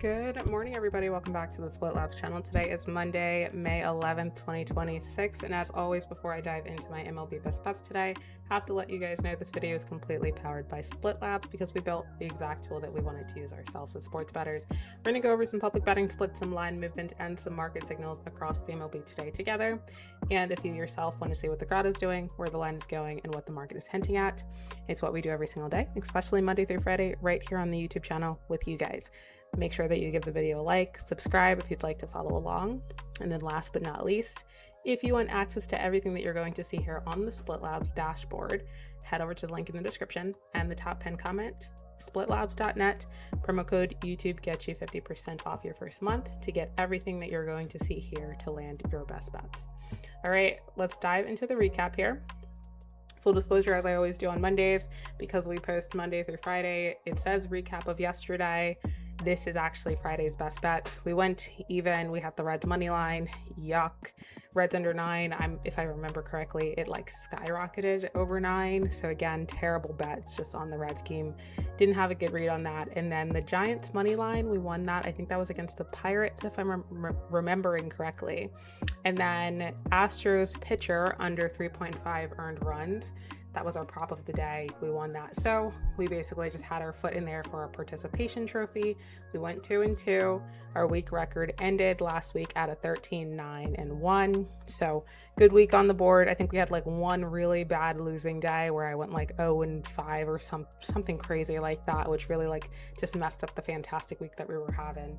Good morning, everybody. Welcome back to the Split Labs channel. Today is Monday, May 11th, 2026. And as always, before I dive into my MLB best bets today, I have to let you guys know this video is completely powered by Split Labs because we built the exact tool that we wanted to use ourselves as sports bettors. We're going to go over some public betting splits, some line movement, and some market signals across the MLB today together. And if you yourself want to see what the crowd is doing, where the line is going, and what the market is hinting at, it's what we do every single day, especially Monday through Friday, right here on the YouTube channel with you guys. Make sure that you give the video a like, subscribe if you'd like to follow along. And then last but not least, if you want access to everything that you're going to see here on the Split Labs dashboard, head over to the link in the description and the top pinned comment, splitlabs.net. Promo code YouTube gets you 50% off your first month to get everything that you're going to see here to land your best bets. All right, let's dive into the recap here. Full disclosure, as I always do on Mondays, because we post Monday through Friday, it says recap of yesterday. This is actually Friday's best bets. We went even. We have the Reds money line. Yuck. Reds under 9. If I remember correctly, it like skyrocketed over 9. So again, terrible bets just on the Reds scheme. Didn't have a good read on that. And then the Giants money line, we won that. I think that was against the Pirates, if I'm remembering correctly. And then Astros pitcher under 3.5 earned runs. That was our prop of the day. We won that. So we basically just had our foot in there for our participation trophy. We went 2-2. Our week record ended last week at a 13-9-1. So good week on the board. I think we had like one really bad losing day where I went like 0-5 or something crazy like that, which really like just messed up the fantastic week that we were having.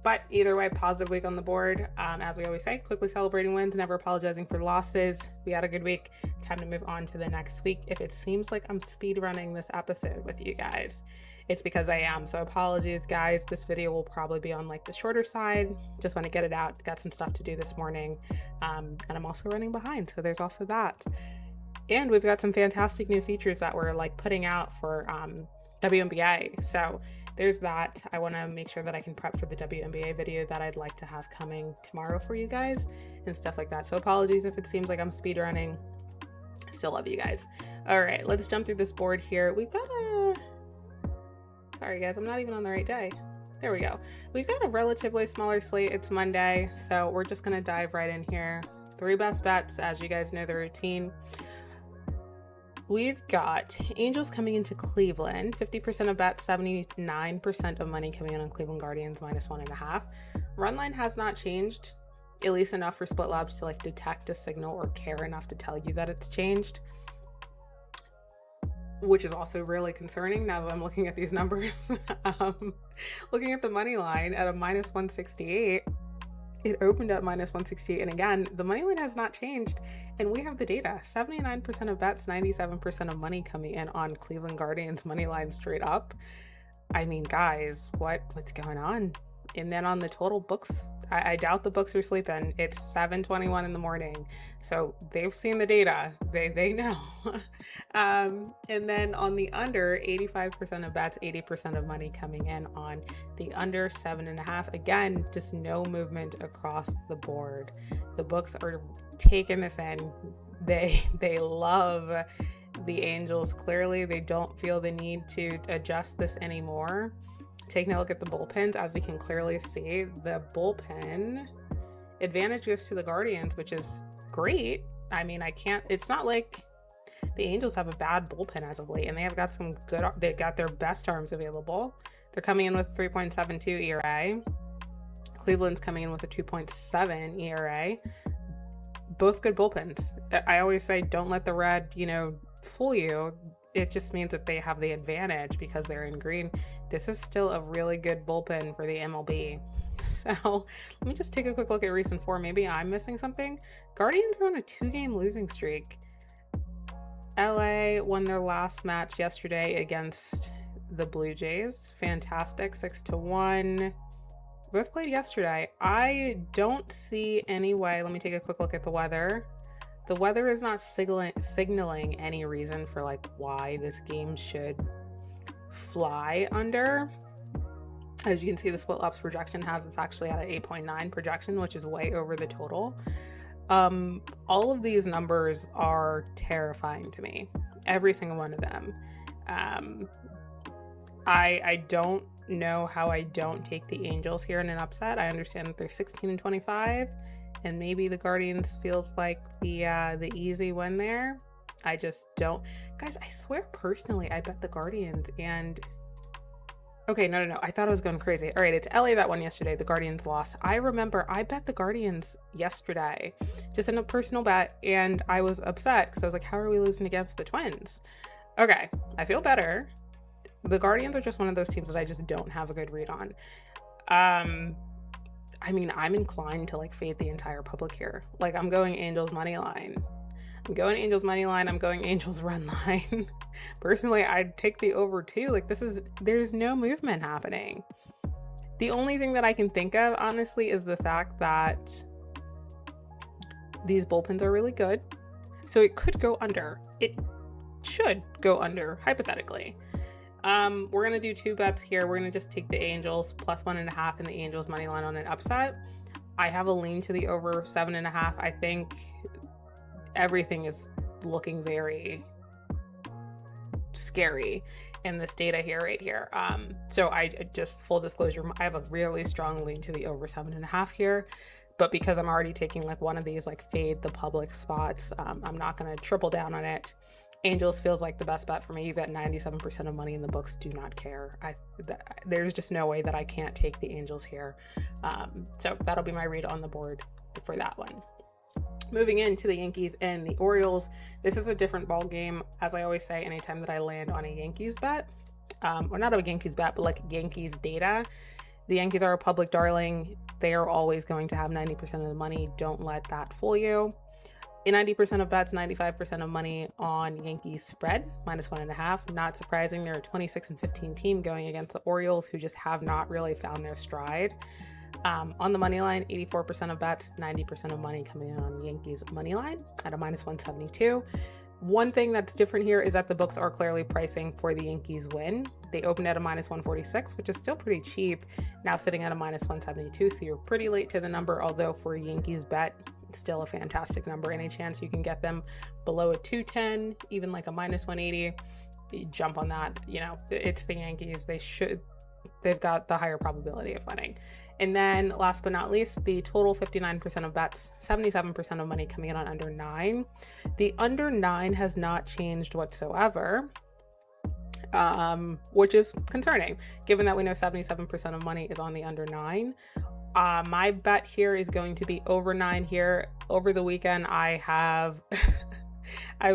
But either way, positive week on the board. As we always say, quickly celebrating wins, never apologizing for losses. We had a good week. Time to move on to the next week. If it seems like I'm speed running this episode with you guys, it's because I am. So apologies, guys. This video will probably be on like the shorter side. Just want to get it out. Got some stuff to do this morning. And I'm also running behind. So there's also that. And we've got some fantastic new features that we're like putting out for WNBA. So there's that. I want to make sure that I can prep for the WNBA video that I'd like to have coming tomorrow for you guys and stuff like that. So apologies if it seems like I'm speed running. Still love you guys. All right, let's jump through this board here. We've got sorry guys, I'm not even on the right day. There we go. We've got a relatively smaller slate. It's Monday, so we're just going to dive right in here. 3 best bets, as you guys know the routine. We've got Angels coming into Cleveland, 50% of bets, 79% of money coming in on Cleveland Guardians -1.5. Run line has not changed, at least enough for Split Labs to like detect a signal or care enough to tell you that it's changed, which is also really concerning now that I'm looking at these numbers. Looking at the money line at a -168. It opened at -168, and again, the money line has not changed, and we have the data. 79% of bets, 97% of money coming in on Cleveland Guardians money line straight up. I mean, guys, what's going on? And then on the total books, I doubt the books are sleeping. It's 7:21 in the morning, so they've seen the data. They know. And then on the under, 85% of bets, 80% of money coming in on the under 7.5. Again, just no movement across the board. The books are taking this in. They love the Angels. Clearly, they don't feel the need to adjust this anymore. Taking a look at the bullpens, as we can clearly see, the bullpen advantage goes to the Guardians, which is great. I mean, it's not like the Angels have a bad bullpen as of late, and they've got their best arms available. They're coming in with 3.72 ERA. Cleveland's coming in with a 2.7 ERA. Both good bullpens. I always say, don't let the red, fool you. It just means that they have the advantage because they're in green. This is still a really good bullpen for the MLB. So let me just take a quick look at recent form. Maybe I'm missing something. Guardians are on a 2-game losing streak. LA won their last match yesterday against the Blue Jays. Fantastic, 6-1. Both played yesterday. I don't see any way. Let me take a quick look at the weather. The weather is not signaling any reason for like why this game should fly under. As you can see, the Split Labs projection has it's actually at an 8.9 projection, which is way over the total. All of these numbers are terrifying to me. Every single one of them. I don't know how I don't take the Angels here in an upset. I understand that they're 16-25, and maybe the Guardians feels like the easy win there. I just don't. Guys, I swear personally, I bet the Guardians and... Okay, no. I thought I was going crazy. All right, it's LA that won yesterday. The Guardians lost. I remember I bet the Guardians yesterday, just in a personal bet, and I was upset because I was like, how are we losing against the Twins? Okay, I feel better. The Guardians are just one of those teams that I just don't have a good read on. I mean, I'm inclined to like fade the entire public here. Like, I'm going Angels money line. I'm going Angels money line. I'm going Angels run line. Personally, I'd take the over too. Like, there's no movement happening. The only thing that I can think of, honestly, is the fact that these bullpens are really good. So it could go under. It should go under, hypothetically. We're going to do 2 bets here. We're going to just take the Angels plus 1.5 and the Angels money line on an upset. I have a lean to the over 7.5. I think everything is looking very scary in this data here, right here. So I just, full disclosure, I have a really strong lean to the over 7.5 here, but because I'm already taking like one of these like fade the public spots, I'm not going to triple down on it. Angels feels like the best bet for me. You've got 97% of money in the books. Do not care. There's just no way that I can't take the Angels here. So that'll be my read on the board for that one. Moving into the Yankees and the Orioles, this is a different ball game. As I always say, anytime that I land on a Yankees bet, or not a Yankees bet, but like Yankees data, the Yankees are a public darling. They are always going to have 90% of the money. Don't let that fool you. In 90% of bets, 95% of money on Yankees spread, minus 1.5. Not surprising, they're a 26-15 team going against the Orioles, who just have not really found their stride. On the money line, 84% of bets, 90% of money coming in on Yankees money line at a minus 172. One thing that's different here is that the books are clearly pricing for the Yankees win. They opened at a minus 146, which is still pretty cheap, now sitting at a minus 172, so you're pretty late to the number, although for a Yankees bet, it's still a fantastic number. Any chance you can get them below a 210, even like a minus 180, you jump on that. You know, it's the Yankees. They've got the higher probability of winning. And then last but not least, the total 59% of bets, 77% of money coming in on under 9. The under 9 has not changed whatsoever, which is concerning, given that we know 77% of money is on the under 9. My bet here is going to be over 9 here. Over the weekend, I've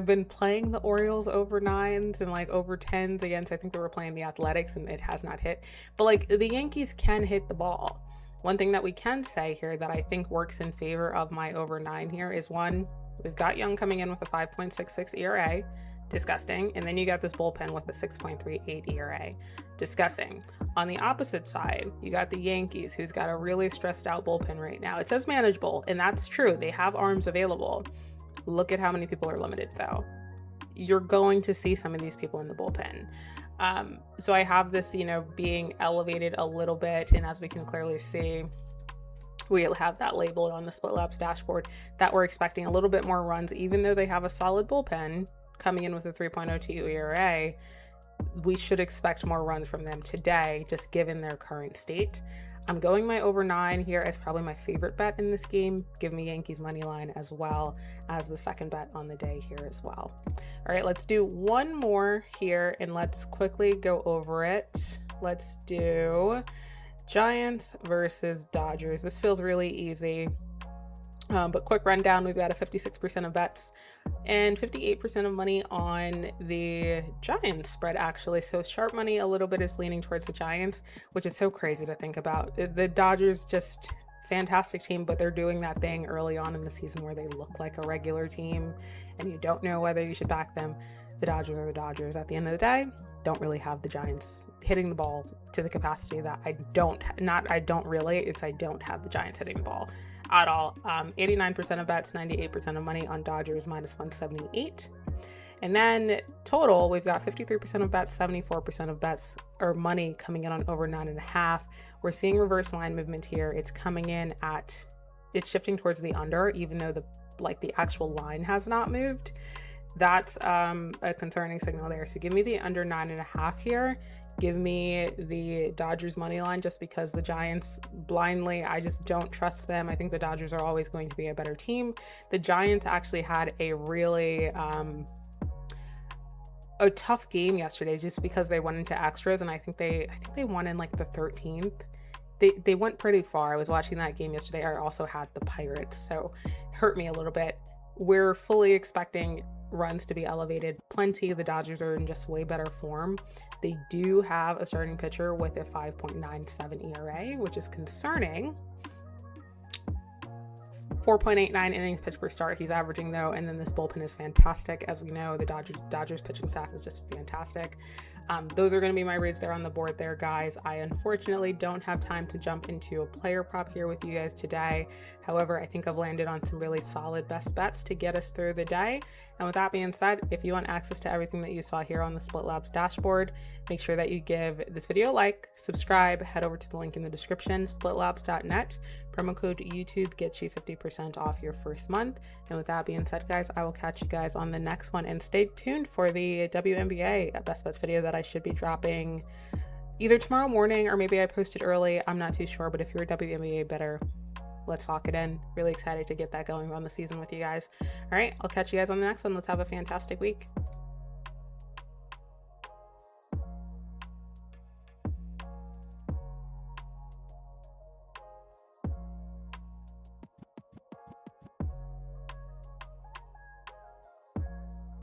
been playing the Orioles over 9s and like over 10s against, I think they were playing the Athletics, and it has not hit. But like, the Yankees can hit the ball. One thing that we can say here that I think works in favor of my over 9 here is, one, we've got Young coming in with a 5.66 ERA. Disgusting. And then you got this bullpen with a 6.38 ERA. Disgusting. On the opposite side, you got the Yankees, who's got a really stressed out bullpen right now. It says manageable, and that's true. They have arms available. Look at how many people are limited, though. You're going to see some of these people in the bullpen. So I have this, being elevated a little bit, and as we can clearly see, we have that labeled on the Split Labs dashboard that we're expecting a little bit more runs, even though they have a solid bullpen coming in with a 3.02 ERA. We should expect more runs from them today, just given their current state. I'm going my over 9 here as probably my favorite bet in this game. Give me Yankees money line as well as the second bet on the day here as well. All right, let's do one more here and let's quickly go over it. Let's do Giants versus Dodgers. This feels really easy. But quick rundown, we've got a 56% of bets and 58% of money on the Giants spread, actually. So sharp money a little bit is leaning towards the Giants, which is so crazy to think about. The Dodgers, just fantastic team, but they're doing that thing early on in the season where they look like a regular team and you don't know whether you should back them. The Dodgers are the Dodgers. At the end of the day, don't really have the Giants hitting the ball to the capacity that I don't have the Giants hitting the ball at all. 89% of bets, 98% of money on Dodgers minus 178. And then total, we've got 53% of bets, 74% of bets or money coming in on over 9.5. We're seeing reverse line movement here. It's coming in it's shifting towards the under, even though the actual line has not moved. That's a concerning signal there. So give me the under 9.5 here. Give me the Dodgers money line just because the Giants blindly, I just don't trust them. I think the Dodgers are always going to be a better team. The Giants actually had a really a tough game yesterday just because they went into extras, and I think they won in like the 13th. They went pretty far. I was watching that game yesterday. I also had the Pirates, so it hurt me a little bit. We're fully expecting runs to be elevated plenty. The Dodgers are in just way better form. They do have a starting pitcher with a 5.97 ERA, which is concerning. 4.89 innings pitched per start he's averaging though, and then this bullpen is fantastic. As we know, the Dodgers pitching staff is just fantastic. Those are going to be my reads there on the board there, guys. I unfortunately don't have time to jump into a player prop here with you guys today. However, I think I've landed on some really solid best bets to get us through the day. And with that being said, if you want access to everything that you saw here on the Split Labs dashboard, make sure that you give this video a like, subscribe, head over to the link in the description, splitlabs.net. Promo code YouTube gets you 50% off your first month. And with that being said, guys, I will catch you guys on the next one, and stay tuned for the WNBA best bets video that I should be dropping either tomorrow morning or maybe I posted early. I'm not too sure, but if you're a WNBA bettor, let's lock it in. Really excited to get that going on the season with you guys. All right, I'll catch you guys on the next one. Let's have a fantastic week.